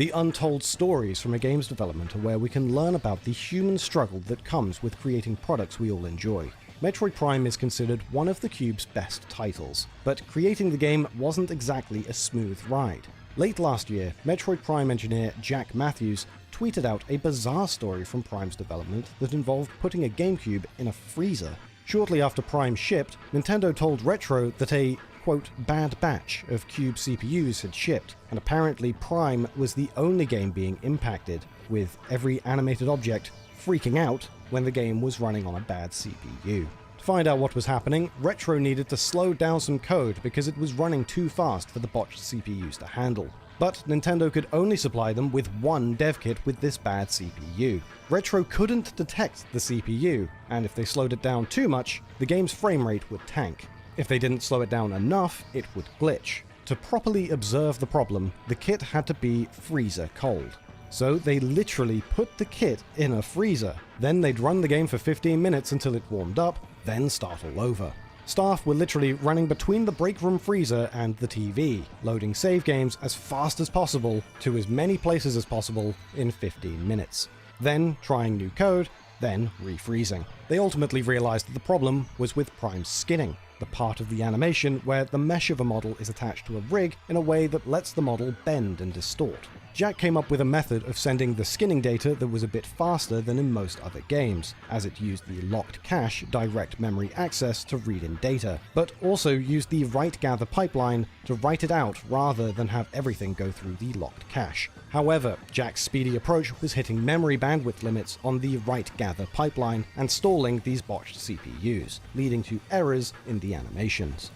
The untold stories from a game's development are where we can learn about the human struggle that comes with creating products we all enjoy. Metroid Prime is considered one of the Cube's best titles, but creating the game wasn't exactly a smooth ride. Late last year, Metroid Prime engineer Jack Matthews tweeted out a bizarre story from Prime's development that involved putting a GameCube in a freezer. Shortly after Prime shipped, Nintendo told Retro that a, quote, bad batch of Cube CPUs had shipped, and apparently Prime was the only game being impacted, with every animated object freaking out when the game was running on a bad CPU. To find out what was happening, Retro needed to slow down some code because it was running too fast for the botched CPUs to handle. But Nintendo could only supply them with one dev kit with this bad CPU. Retro couldn't detect the CPU, and if they slowed it down too much, the game's frame rate would tank. If they didn't slow it down enough, it would glitch. To properly observe the problem, the kit had to be freezer cold. So they literally put the kit in a freezer. Then they'd run the game for 15 minutes until it warmed up, then start all over. Staff were literally running between the break room freezer and the TV, loading save games as fast as possible to as many places as possible in 15 minutes. Then trying new code, then refreezing. They ultimately realized that the problem was with Prime's skinning, the part of the animation where the mesh of a model is attached to a rig in a way that lets the model bend and distort. Jack came up with a method of sending the skinning data that was a bit faster than in most other games, as it used the locked cache direct memory access to read in data, but also used the write-gather pipeline to write it out rather than have everything go through the locked cache. However, Jack's speedy approach was hitting memory bandwidth limits on the write-gather pipeline and stalling these botched CPUs, leading to errors in the animations.